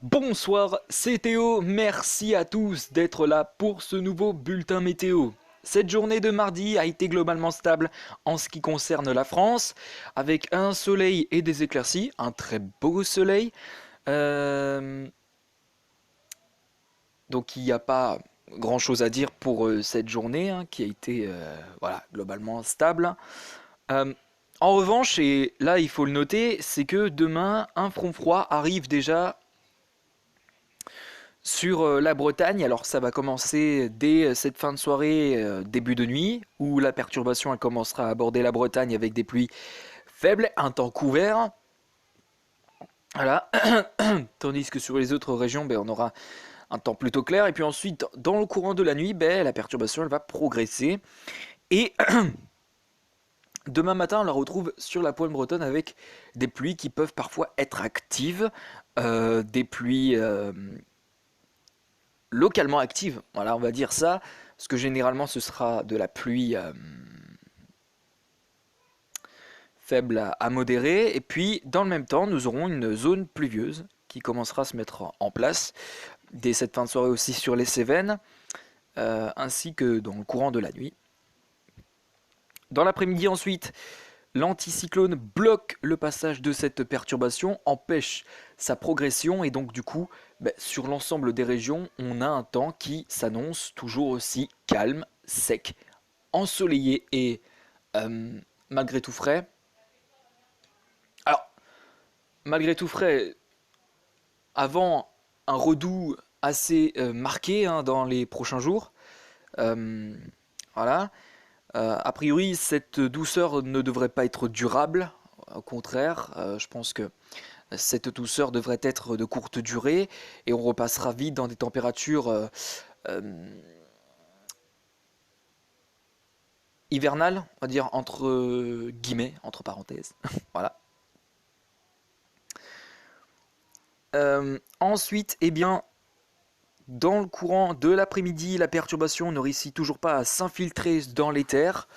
Bonsoir, c'est Théo, merci à tous d'être là pour ce nouveau bulletin météo. Cette journée de mardi a été globalement stable en ce qui concerne la France, avec un soleil et des éclaircies, un très beau soleil. Euh, donc il n'y a pas grand chose à dire pour cette journée hein, qui a été voilà, globalement stable. Euh, en revanche, et là il faut le noter, c'est que demain un front froid arrive déjà sur la Bretagne. Alors ça va commencer dès cette fin de soirée, début de nuit, où la perturbation elle commencera à aborder la Bretagne avec des pluies faibles, un temps couvert. Voilà. Tandis que sur les autres régions, on aura un temps plutôt clair. Et puis ensuite, dans le courant de la nuit, la perturbation elle va progresser. Et demain matin, on la retrouve sur la pointe bretonne avec des pluies qui peuvent parfois être actives, des pluies localement active, voilà, on va dire ça, parce que généralement ce sera de la pluie faible à modérée, et puis dans le même temps, nous aurons une zone pluvieuse qui commencera à se mettre en place dès cette fin de soirée aussi sur les Cévennes, ainsi que dans le courant de la nuit. Dans l'après-midi ensuite, l'anticyclone bloque le passage de cette perturbation, empêche sa progression et donc du coup, sur l'ensemble des régions, on a un temps qui s'annonce toujours aussi calme, sec, ensoleillé et euh, malgré tout frais. Alors, malgré tout frais, avant un redout assez marqué hein, dans les prochains jours. Euh, voilà. A priori, cette douceur ne devrait pas être durable. Au contraire, je pense que cette douceur devrait être de courte durée et on repassera vite dans des températures euh, hivernales, on va dire entre guillemets, entre parenthèses. Voilà. Ensuite, eh bien, dans le courant de l'après-midi, la perturbation ne réussit toujours pas à s'infiltrer dans les terres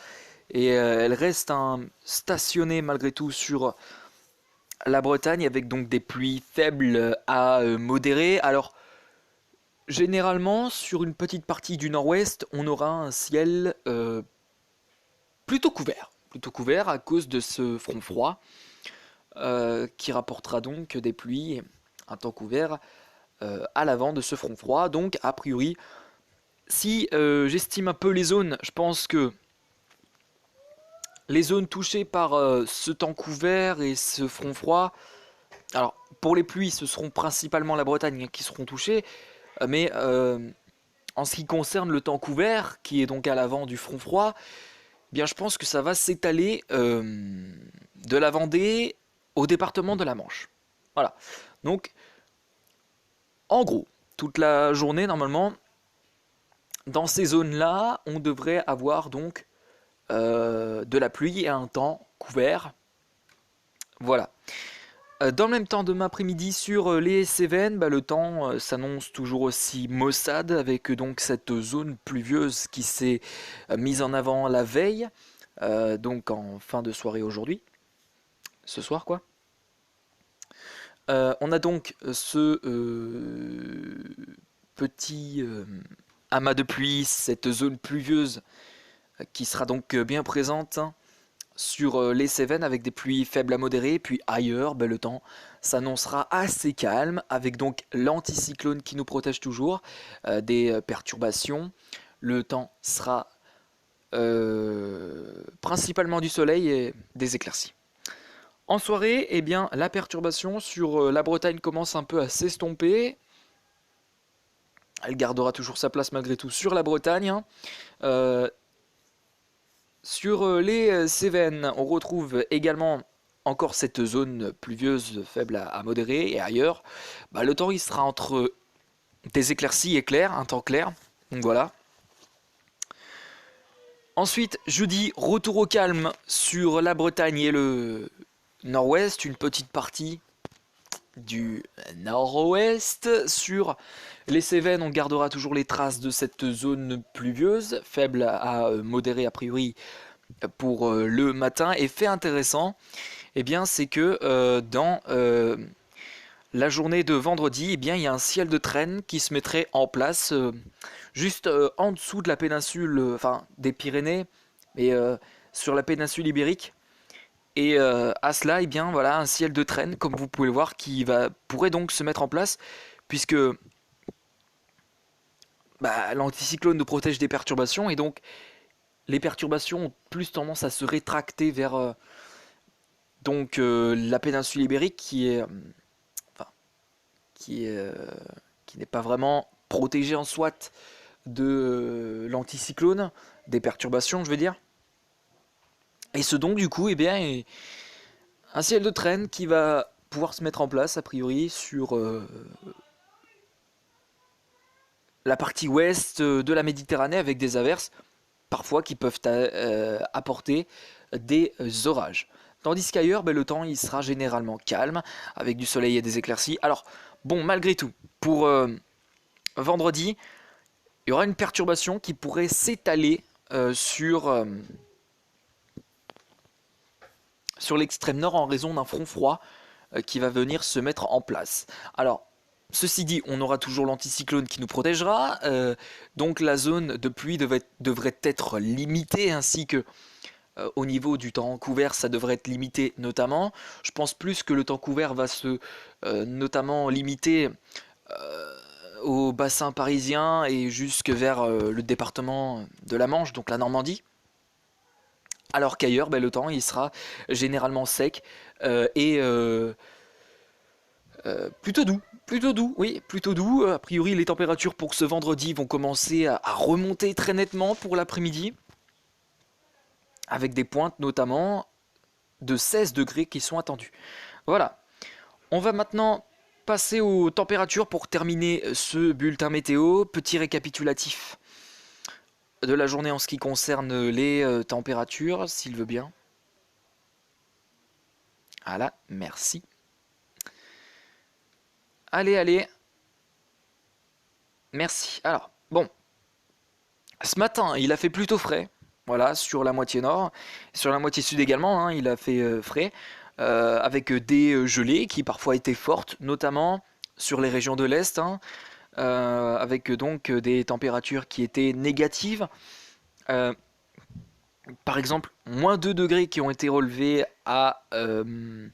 et elle reste stationnée malgré tout sur la Bretagne avec donc des pluies faibles à modérées. Alors généralement sur une petite partie du nord-ouest, on aura un ciel plutôt couvert à cause de ce front froid qui rapportera donc des pluies, un temps couvert à l'avant de ce front froid. Donc a priori, si j'estime un peu les zones, je pense que les zones touchées par ce temps couvert et ce front froid, alors pour les pluies, ce seront principalement la Bretagne qui seront touchées, mais en ce qui concerne le temps couvert, qui est donc à l'avant du front froid, eh bien je pense que ça va s'étaler de la Vendée au département de la Manche. Voilà. Donc, en gros, toute la journée, normalement, dans ces zones-là, on devrait avoir donc de la pluie et un temps couvert. Voilà. Dans le même temps, demain après-midi, sur les Cévennes, le temps s'annonce toujours aussi maussade, avec donc cette zone pluvieuse qui s'est mise en avant la veille, donc en fin de soirée aujourd'hui, ce soir quoi. On a donc ce petit amas de pluie, cette zone pluvieuse qui sera donc bien présente hein, sur les Cévennes avec des pluies faibles à modérées, puis ailleurs, le temps s'annoncera assez calme avec donc l'anticyclone qui nous protège toujours des perturbations. Le temps sera principalement du soleil et des éclaircies. En soirée, eh bien, la perturbation sur la Bretagne commence un peu à s'estomper. Elle gardera toujours sa place malgré tout sur la Bretagne. Hein. Euh, Sur les Cévennes, on retrouve également encore cette zone pluvieuse faible à modérée et ailleurs. Le temps il sera entre des éclaircies et clair, un temps clair. Donc voilà. Ensuite, jeudi, retour au calme sur la Bretagne et le nord-ouest, une petite partie du nord-ouest. Sur les Cévennes, on gardera toujours les traces de cette zone pluvieuse, faible à modérée a priori pour le matin. Et fait intéressant, eh bien, c'est que dans la journée de vendredi, eh bien, il y a un ciel de traîne qui se mettrait en place juste en dessous de la péninsule, enfin des Pyrénées, mais sur la péninsule ibérique. Et à cela, eh bien, voilà, un ciel de traîne, comme vous pouvez le voir, pourrait donc se mettre en place, puisque bah, l'anticyclone nous protège des perturbations, et donc les perturbations ont plus tendance à se rétracter vers la péninsule ibérique, enfin, qui est, euh, qui n'est pas vraiment protégée en soi de l'anticyclone, des perturbations, je veux dire. Et ce donc, du coup, eh bien, est un ciel de traîne qui va pouvoir se mettre en place, a priori, sur la partie ouest de la Méditerranée, avec des averses, parfois qui peuvent apporter des orages. Tandis qu'ailleurs, ben, le temps il sera généralement calme, avec du soleil et des éclaircies. Alors, bon, malgré tout, pour vendredi, il y aura une perturbation qui pourrait s'étaler sur l'extrême nord en raison d'un front froid qui va venir se mettre en place. Alors, ceci dit, on aura toujours l'anticyclone qui nous protégera, donc la zone de pluie devrait être limitée, ainsi que au niveau du temps couvert, ça devrait être limité notamment. Je pense plus que le temps couvert va se notamment limiter au bassin parisien et jusque vers le département de la Manche, donc la Normandie. Alors qu'ailleurs, ben, le temps il sera généralement sec et plutôt doux. Plutôt doux, oui, plutôt doux. A priori, les températures pour ce vendredi vont commencer à remonter très nettement pour l'après-midi, avec des pointes notamment de 16 degrés qui sont attendues. Voilà. On va maintenant passer aux températures pour terminer ce bulletin météo. Petit récapitulatif de la journée en ce qui concerne les températures, s'il veut bien. Voilà, merci. Allez, allez. Merci. Alors, bon. Ce matin, il a fait plutôt frais. Voilà, sur la moitié nord. Sur la moitié sud également, hein, il a fait frais. Avec des gelées qui parfois étaient fortes, notamment sur les régions de l'Est, hein, avec donc des températures qui étaient négatives. Euh, Par exemple, moins 2 degrés qui ont été relevés à, si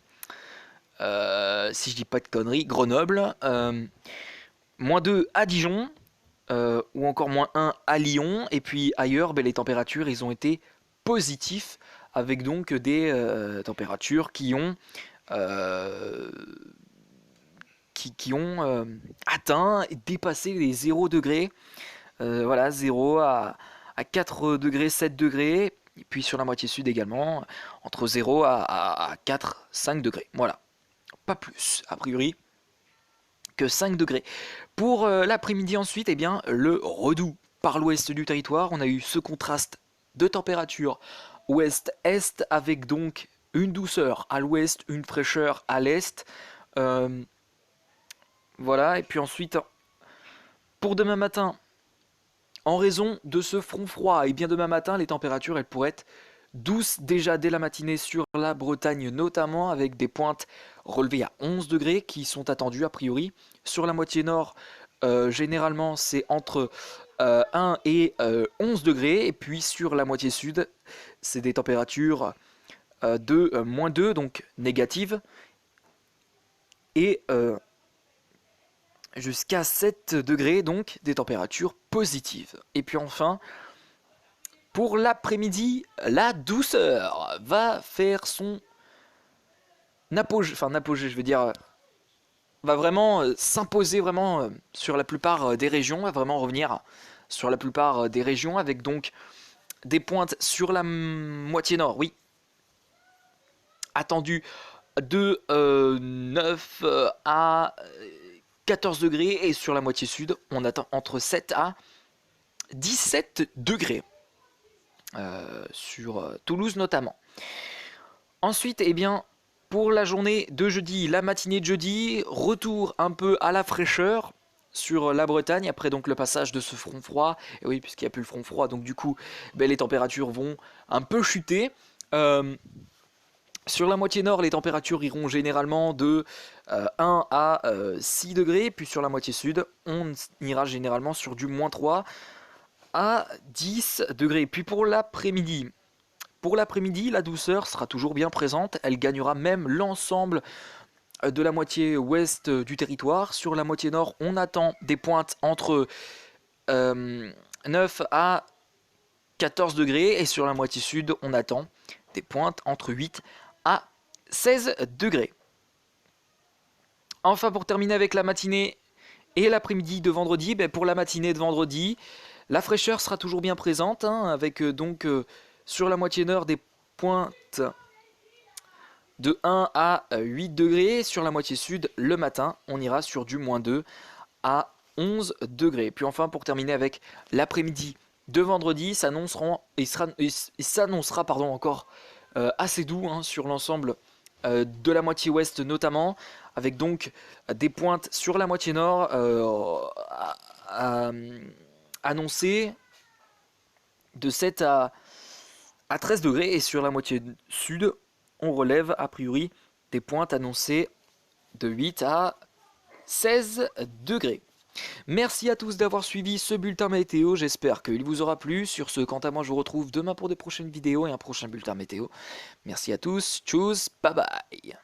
je dis pas de conneries, Grenoble, moins 2 à Dijon, ou encore moins 1 à Lyon, et puis ailleurs, ben, les températures, ils ont été positifs, avec donc des températures euh, qui ont atteint et dépassé les 0 degrés, voilà, 0 à 4 degrés, 7 degrés, et puis sur la moitié sud également, entre 0 à 4, 5 degrés, voilà, pas plus, a priori, que 5 degrés. Pour l'après-midi ensuite, eh bien, le redout par l'ouest du territoire, on a eu ce contraste de température ouest-est, avec donc une douceur à l'ouest, une fraîcheur à l'est. Euh, voilà, et puis ensuite, pour demain matin, en raison de ce front froid, et bien demain matin, les températures, elles pourraient être douces déjà dès la matinée sur la Bretagne notamment, avec des pointes relevées à 11 degrés qui sont attendues a priori. Sur la moitié nord, généralement c'est entre 1 et 11 degrés, et puis sur la moitié sud, c'est des températures de moins 2, donc négatives, et jusqu'à 7 degrés, donc des températures positives. Et puis enfin, pour l'après-midi, la douceur va faire son apogée, enfin apogée, je veux dire, va vraiment s'imposer vraiment sur la plupart des régions, va vraiment revenir sur la plupart des régions, avec donc des pointes sur la moitié nord, oui, attendu de 9 à 14 degrés, et sur la moitié sud, on attend entre 7 à 17 degrés, sur Toulouse notamment. Ensuite, eh bien, pour la journée de jeudi, la matinée de jeudi, retour un peu à la fraîcheur sur la Bretagne, après donc le passage de ce front froid. Et oui, puisqu'il n'y a plus le front froid, donc du coup, ben, les températures vont un peu chuter. Sur la moitié nord, les températures iront généralement de 1 à 6 degrés, puis sur la moitié sud, on ira généralement sur du -3 à 10 degrés. Puis pour l'après-midi, la douceur sera toujours bien présente, elle gagnera même l'ensemble de la moitié ouest du territoire. Sur la moitié nord, on attend des pointes entre 9 à 14 degrés, et sur la moitié sud, on attend des pointes entre 8 à 16 degrés. Enfin, pour terminer avec la matinée et l'après-midi de vendredi, pour la matinée de vendredi, la fraîcheur sera toujours bien présente, hein, avec sur la moitié nord des pointes de 1 à 8 degrés. Sur la moitié sud, le matin, on ira sur du -2 à 11 degrés. Puis enfin, pour terminer avec l'après-midi de vendredi, il s'annoncera encore assez doux, hein, sur l'ensemble de la moitié ouest notamment, avec donc des pointes sur la moitié nord annoncées de 7 à 13 degrés, et sur la moitié sud, on relève a priori des pointes annoncées de 8 à 16 degrés. Merci à tous d'avoir suivi ce bulletin météo, j'espère qu'il vous aura plu. Sur ce, quant à moi, je vous retrouve demain pour de prochaines vidéos et un prochain bulletin météo. Merci à tous, tchuss, bye bye.